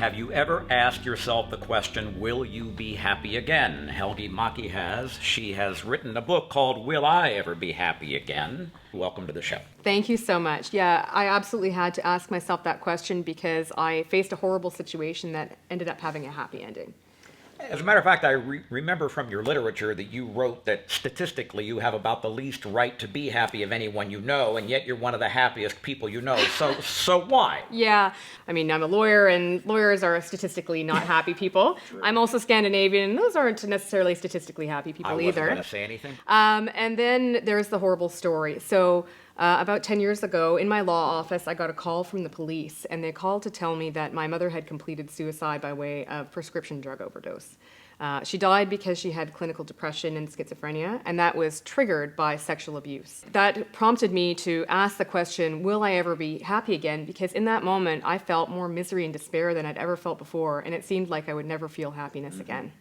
have you ever asked yourself the question, will you be happy again? Helgi Maki has. She has written a book called Will I Ever Be Happy Again? Welcome to the show. Thank you so much. Yeah, I absolutely had to ask myself that question because I faced a horrible situation that ended up having a happy ending. As a matter of fact, I remember from your literature that you wrote that statistically you have about the least right to be happy of anyone you know, and yet you're one of the happiest people you know. So why? Yeah, I mean, I'm a lawyer, and lawyers are statistically not happy people. I'm also Scandinavian, and those aren't necessarily statistically happy people either. I wasn't going to say anything. And then there's the horrible story. So about 10 years ago, in my law office, I got a call from the police, and they called to tell me that my mother had completed suicide by way of prescription drug overdose. She died because she had clinical depression and schizophrenia, and that was triggered by sexual abuse. That prompted me to ask the question, will I ever be happy again? Because in that moment, I felt more misery and despair than I'd ever felt before, and it seemed like I would never feel happiness again.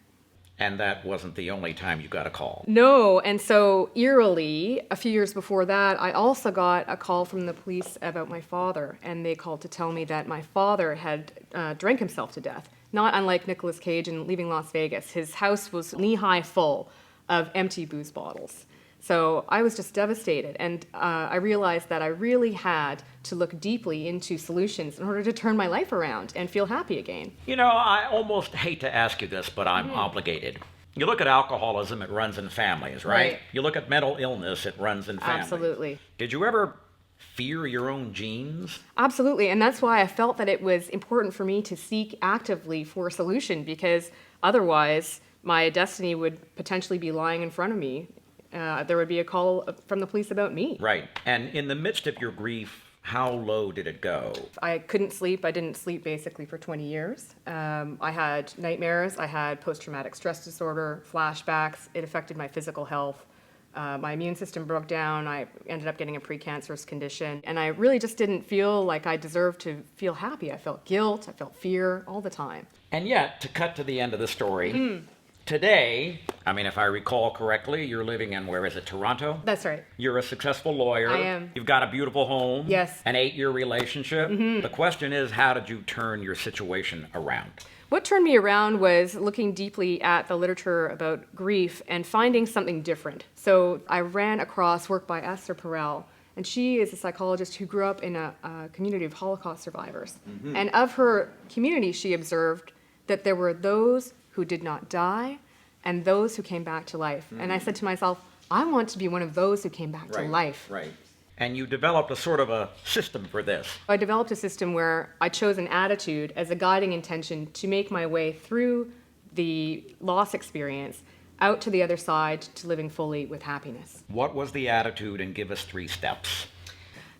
And that wasn't the only time you got a call. No, and so eerily, a few years before that, I also got a call from the police about my father, and they called to tell me that my father had drank himself to death. Not unlike Nicolas Cage in Leaving Las Vegas. His house was knee-high full of empty booze bottles. So I was just devastated, and I realized that I really had to look deeply into solutions in order to turn my life around and feel happy again. You know, I almost hate to ask you this, but I'm obligated. You look at alcoholism, it runs in families, right? You look at mental illness, it runs in families. Absolutely. Did you ever fear your own genes? Absolutely, and that's why I felt that it was important for me to seek actively for a solution, because otherwise my destiny would potentially be lying in front of me. There would be a call from the police about me. Right. And in the midst of your grief, how low did it go? I couldn't sleep. I didn't sleep basically for 20 years. I had nightmares. I had post-traumatic stress disorder, flashbacks. It affected my physical health. My immune system broke down. I ended up getting a precancerous condition. And I really just didn't feel like I deserved to feel happy. I felt guilt. I felt fear all the time. And yet, to cut to the end of the story, today, I mean, if I recall correctly, you're living in, where is it, Toronto? That's right. You're a successful lawyer. I am. You've got a beautiful home. Yes. An 8-year relationship. The question is, how did you turn your situation around? What turned me around was looking deeply at the literature about grief and finding something different. So I ran across work by Esther Perel, and she is a psychologist who grew up in a community of Holocaust survivors. And of her community, she observed that there were those who did not die and those who came back to life. And I said to myself, I want to be one of those who came back to life. Right. And you developed a sort of a system for this. I developed a system where I chose an attitude as a guiding intention to make my way through the loss experience out to the other side to living fully with happiness. What was the attitude, and give us 3 steps?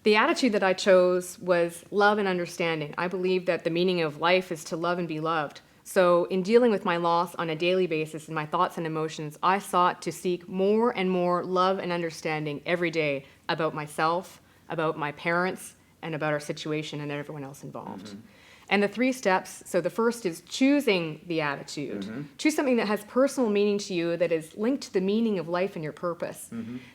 The attitude that I chose was love and understanding. I believe that the meaning of life is to love and be loved. So in dealing with my loss on a daily basis and my thoughts and emotions, I sought to seek more and more love and understanding every day about myself, about my parents, and about our situation and everyone else involved. And the 3 steps, so the first is choosing the attitude. Choose something that has personal meaning to you, that is linked to the meaning of life and your purpose.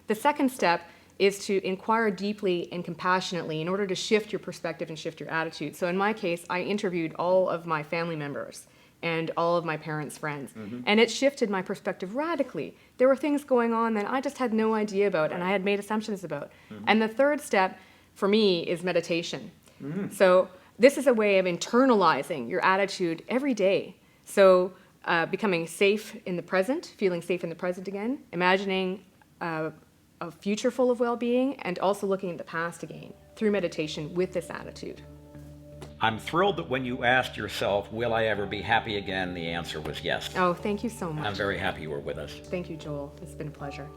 The second step is to inquire deeply and compassionately in order to shift your perspective and shift your attitude. So in my case, I interviewed all of my family members and all of my parents' friends. And it shifted my perspective radically. There were things going on that I just had no idea about and I had made assumptions about. And the third step for me is meditation. So this is a way of internalizing your attitude every day. So becoming safe in the present, feeling safe in the present again, imagining a future full of well-being, and also looking at the past again through meditation with this attitude. I'm thrilled that when you asked yourself, will I ever be happy again, the answer was yes. Oh, thank you so much. I'm very happy you were with us. Thank you, Joel. It's been a pleasure.